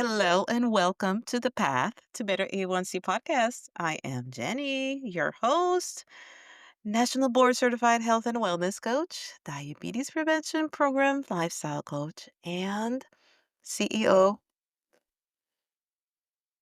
Hello and welcome to the Path to Better A1C podcast. I am Jenny, your host, National Board Certified Health and Wellness Coach, Diabetes Prevention Program Lifestyle Coach, and CEO,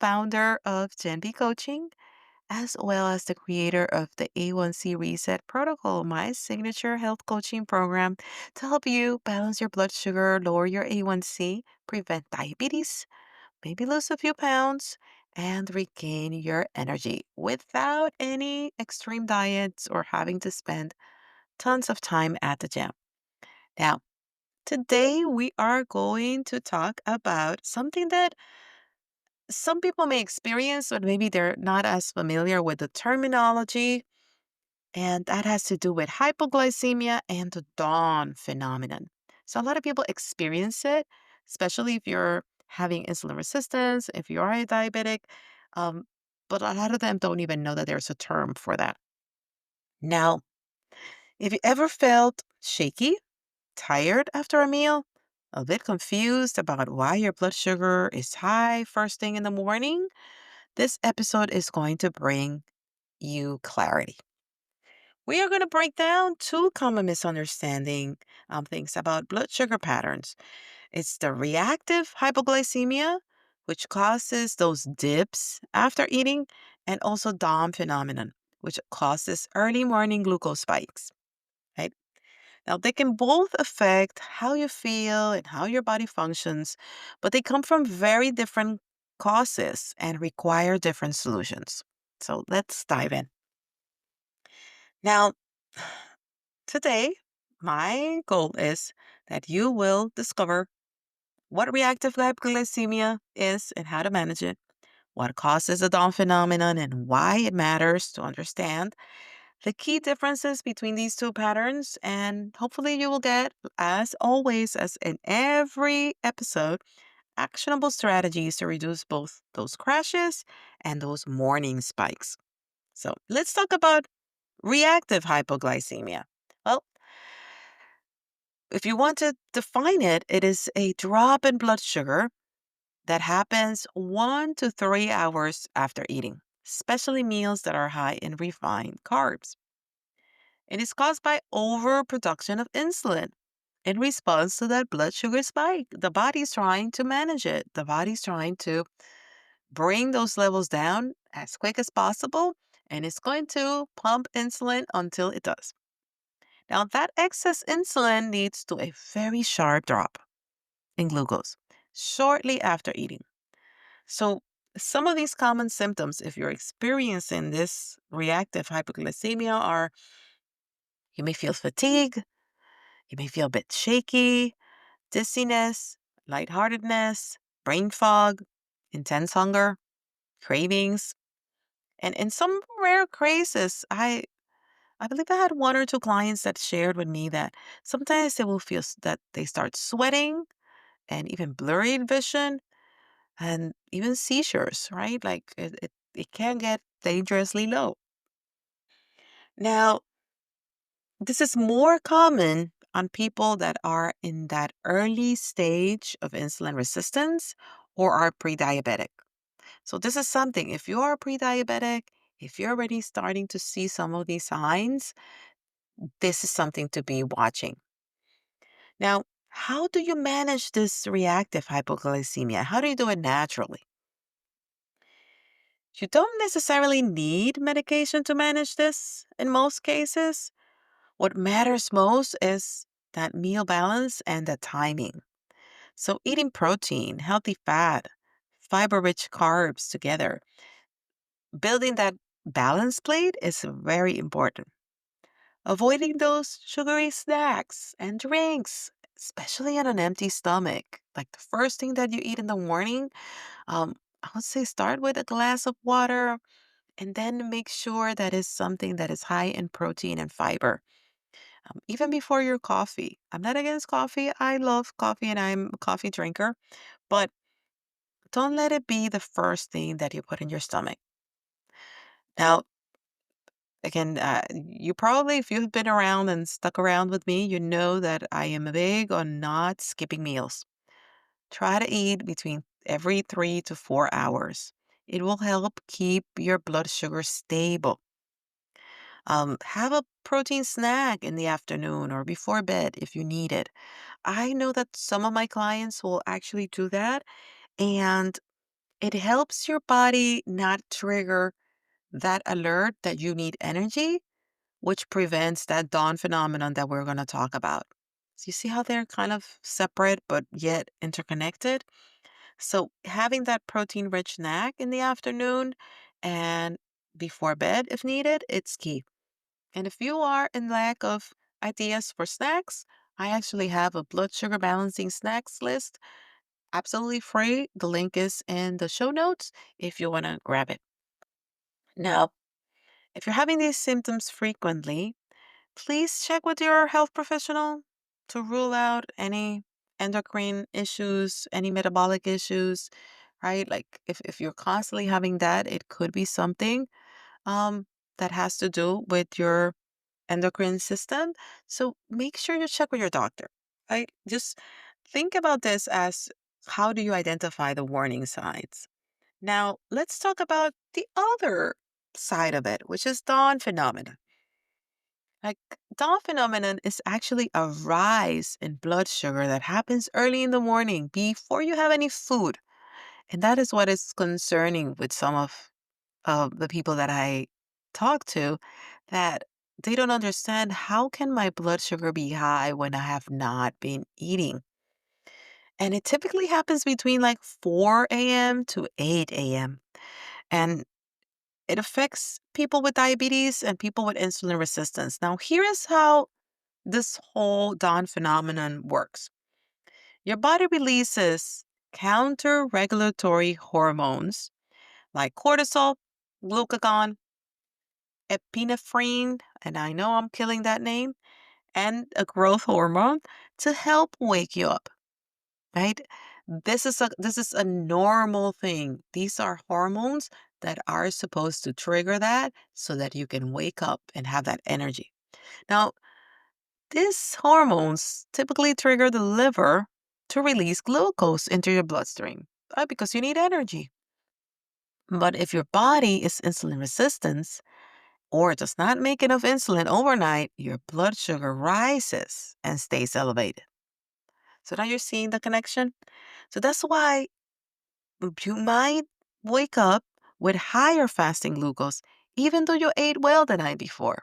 founder of Gen B Coaching, as well as the creator of the A1C Reset Protocol, my signature health coaching program to help you balance your blood sugar, lower your A1C, prevent diabetes, maybe lose a few pounds, and regain your energy without any extreme diets or having to spend tons of time at the gym. Now, today we are going to talk about something that some people may experience, but maybe they're not as familiar with the terminology. And that has to do with hypoglycemia and the dawn phenomenon. So, a lot of people experience it, especially if you're having insulin resistance, if you are a diabetic. Um, but a lot of them don't even know that there's a term for that. Now, if you ever felt shaky, tired after a meal, a bit confused about why your blood sugar is high first thing in the morning, this episode is going to bring you clarity. We are going to break down two common misunderstanding things about blood sugar patterns. It's the reactive hypoglycemia, which causes those dips after eating, and also DOM phenomenon, which causes early morning glucose spikes. Right? Now, they can both affect how you feel and how your body functions, but they come from very different causes and require different solutions. So let's dive in. Now, today, my goal is that you will discover what reactive hypoglycemia is and how to manage it, what causes the Down phenomenon and why it matters to understand the key differences between these two patterns. And hopefully, you will get, as always, as in every episode, actionable strategies to reduce both those crashes and those morning spikes. So, let's talk about reactive hypoglycemia. Well, if you want to define it, it is a drop in blood sugar that happens 1 to 3 hours after eating, especially meals that are high in refined carbs. It is caused by overproduction of insulin in response to that blood sugar spike. The body's trying to manage it. The body's trying to bring those levels down as quick as possible, and it's going to pump insulin until it does. Now, that excess insulin leads to a very sharp drop in glucose shortly after eating. So, some of these common symptoms, if you're experiencing this reactive hypoglycemia, are you may feel fatigue, you may feel a bit shaky, dizziness, lightheartedness, brain fog, intense hunger, cravings. And in some rare cases, I believe I had one or two clients that shared with me that sometimes they will feel that they start sweating and even blurry vision and even seizures, right? Like it can get dangerously low. Now, this is more common on people that are in that early stage of insulin resistance or are pre-diabetic. So this is something, if you are pre-diabetic, if you're already starting to see some of these signs, this is something to be watching. Now, how do you manage this reactive hypoglycemia? How do you do it naturally? You don't necessarily need medication to manage this in most cases. What matters most is that meal balance and the timing. So, eating protein, healthy fat, fiber rich carbs together, building that balance plate is very important. Avoiding those sugary snacks and drinks, especially on an empty stomach. Like the first thing that you eat in the morning, I would say start with a glass of water and then make sure that is something that is high in protein and fiber. Even before your coffee. I'm not against coffee. I love coffee and I'm a coffee drinker, but don't let it be the first thing that you put in your stomach. Now, again, you probably, if you've been around and stuck around with me, you know that I am big on not skipping meals. Try to eat between every 3 to 4 hours. It will help keep your blood sugar stable. Have a protein snack in the afternoon or before bed if you need it. I know that some of my clients will actually do that, and it helps your body not trigger that alert that you need energy, which prevents that dawn phenomenon that we're going to talk about. So you see how they're kind of separate but yet interconnected? So having that protein-rich snack in the afternoon and before bed if needed, it's key. And if you are in lack of ideas for snacks, I actually have a blood sugar balancing snacks list, absolutely free. The link is in the show notes if you want to grab it. Now, if you're having these symptoms frequently, please check with your health professional to rule out any endocrine issues, any metabolic issues, right? Like if you're constantly having that, it could be something um, that has to do with your endocrine system. So make sure you check with your doctor, right? Just think about this as how do you identify the warning signs? Now, let's talk about the other side of it, which is dawn phenomenon. Like dawn phenomenon is actually a rise in blood sugar that happens early in the morning before you have any food. And that is what is concerning with some of the people that I talk to, that they don't understand how can my blood sugar be high when I have not been eating. And it typically happens between like 4 a.m. to 8 a.m. And it affects people with diabetes and people with insulin resistance. Now, here is how this whole dawn phenomenon works. Your body releases counter regulatory hormones like cortisol, glucagon, epinephrine, and I know I'm killing that name, and a growth hormone to help wake you up, right? This is a normal thing. These are hormones that are supposed to trigger that so that you can wake up and have that energy. Now, these hormones typically trigger the liver to release glucose into your bloodstream, right? Because you need energy. But if your body is insulin resistant, or does not make enough insulin overnight, your blood sugar rises and stays elevated. So now you're seeing the connection. So that's why you might wake up with higher fasting glucose, even though you ate well the night before,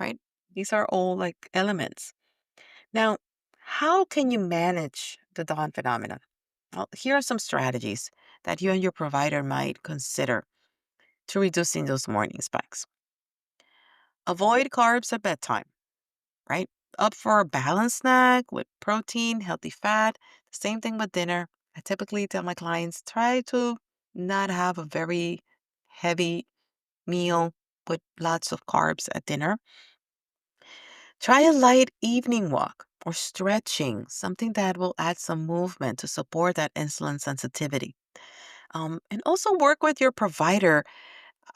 right? These are all like elements. Now, how can you manage the dawn phenomenon? Well, here are some strategies that you and your provider might consider to reducing those morning spikes. Avoid carbs at bedtime, right? Up for a balanced snack with protein, healthy fat. Same thing with dinner. I typically tell my clients try to not have a very heavy meal with lots of carbs at dinner. Try a light evening walk or stretching, something that will add some movement to support that insulin sensitivity. And also work with your provider.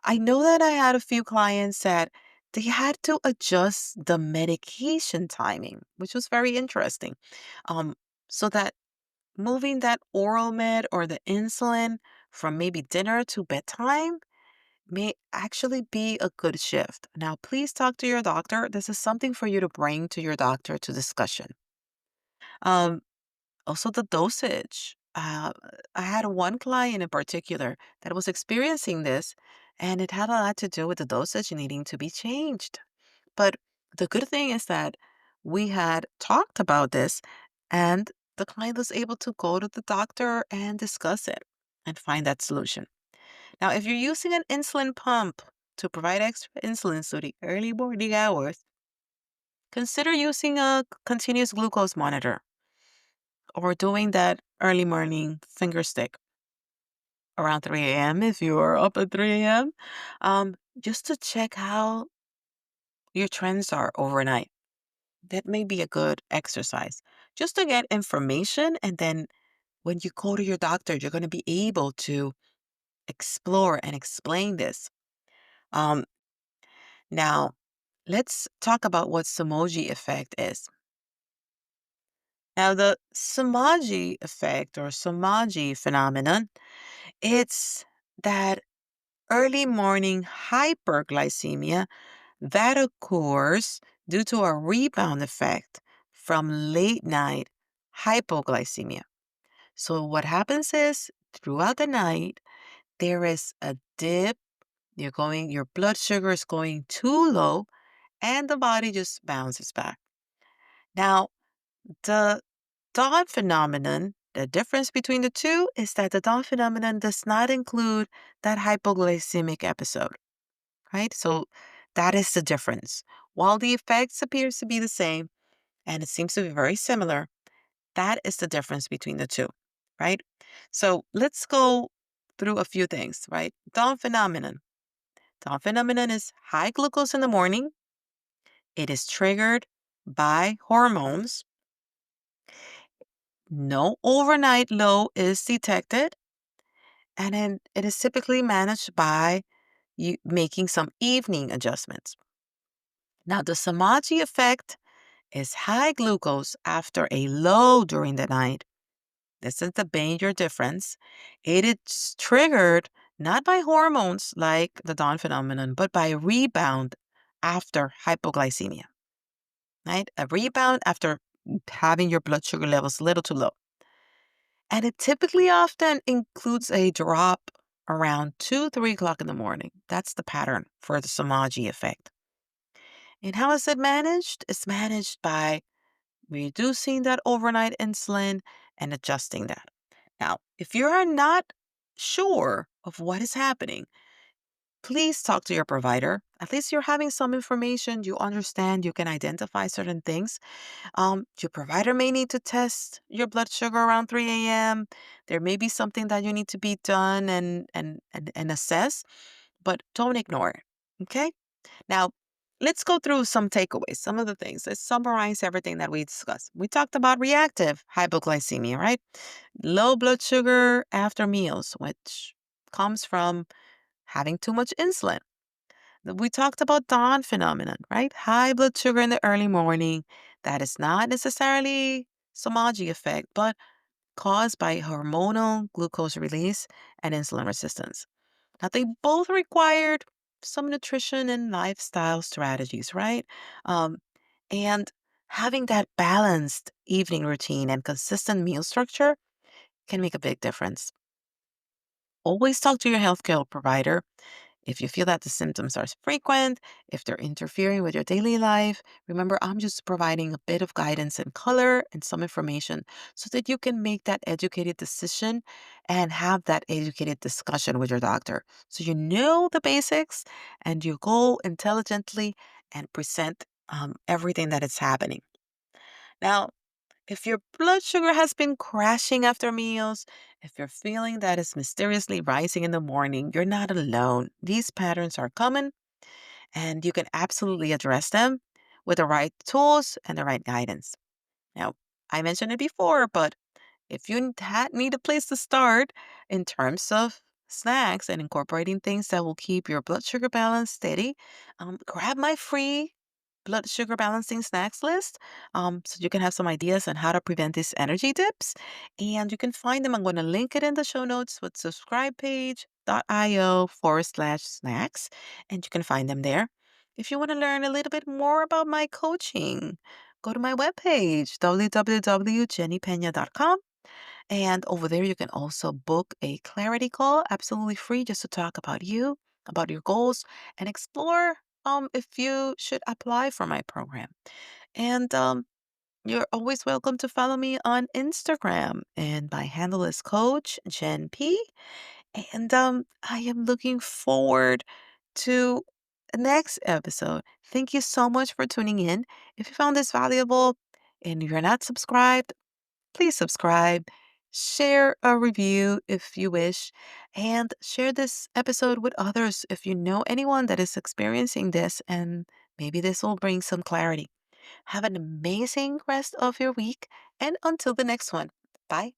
I know that I had a few clients that they had to adjust the medication timing, which was very interesting. Um, so that moving that oral med or the insulin from maybe dinner to bedtime may actually be a good shift. Now, please talk to your doctor. This is something for you to bring to your doctor to discussion. Um, Also, the dosage. I had one client in particular that was experiencing this, and it had a lot to do with the dosage needing to be changed. But the good thing is that we had talked about this, and the client was able to go to the doctor and discuss it and find that solution. Now, if you're using an insulin pump to provide extra insulin through the early morning hours, consider using a continuous glucose monitor or doing that early morning finger stick around 3 a.m. if you are up at 3 a.m. Just to check how your trends are overnight. That may be a good exercise just to get information. And then when you go to your doctor, you're going to be able to explore and explain this. Um, Now, let's talk about what Samoji effect is. Now, the Samaji effect or Samaji phenomenon, it's that early morning hyperglycemia that occurs due to a rebound effect from late night hypoglycemia. So, what happens is throughout the night, there is a dip. Your blood sugar is going too low, and the body just bounces back. Now, the dawn phenomenon, the difference between the two is that the dawn phenomenon does not include that hypoglycemic episode, right? So that is the difference. While the effects appears to be the same and it seems to be very similar, that is the difference between the two, right? So let's go through a few things, right? Dawn phenomenon. Dawn phenomenon is high glucose in the morning. It is triggered by hormones. No overnight low is detected, and then it is typically managed by you making some evening adjustments. Now, the Samaji effect is high glucose after a low during the night. This is the major difference. It is triggered not by hormones like the dawn phenomenon, but by a rebound after hypoglycemia, right? A rebound after having your blood sugar levels a little too low. And it typically often includes a drop around 2, 3 o'clock in the morning. That's the pattern for the Samaji effect. And how is it managed? It's managed by reducing that overnight insulin and adjusting that. Now, if you are not sure of what is happening, please talk to your provider. At least you're having some information, you understand, you can identify certain things. Your provider may need to test your blood sugar around 3 a.m. There may be something that you need to be done and assess, but don't ignore it. Okay? Now, let's go through some takeaways, some of the things. Let's summarize everything that we discussed. We talked about reactive hypoglycemia, right? Low blood sugar after meals, which comes from having too much insulin. We talked about dawn phenomenon, right? High blood sugar in the early morning. That is not necessarily Samaji effect, but caused by hormonal glucose release and insulin resistance. Now, they both required some nutrition and lifestyle strategies, right? Um, and having that balanced evening routine and consistent meal structure can make a big difference. Always talk to your healthcare provider if you feel that the symptoms are frequent, if they're interfering with your daily life. Remember, I'm just providing a bit of guidance and color and some information so that you can make that educated decision and have that educated discussion with your doctor. So you know the basics and you go intelligently and present everything that is happening. Now, if your blood sugar has been crashing after meals, if you're feeling that it's mysteriously rising in the morning, you're not alone. These patterns are common and you can absolutely address them with the right tools and the right guidance. Now, I mentioned it before, but if you need a place to start in terms of snacks and incorporating things that will keep your blood sugar balance steady, grab my free blood sugar balancing snacks list so you can have some ideas on how to prevent these energy dips. And you can find them. I'm going to link it in the show notes with subscribepage.io/snacks, and you can find them there. If you want to learn a little bit more about my coaching, go to my webpage, www.jennypena.com. And over there, you can also book a clarity call, absolutely free, just to talk about you, about your goals, and explore if you should apply for my program. And you're always welcome to follow me on Instagram. And my handle is Coach Jen P. And I am looking forward to the next episode. Thank you so much for tuning in. If you found this valuable and you're not subscribed, please subscribe, share a review if you wish, and share this episode with others if you know anyone that is experiencing this, and maybe this will bring some clarity. Have an amazing rest of your week, and until the next one, bye.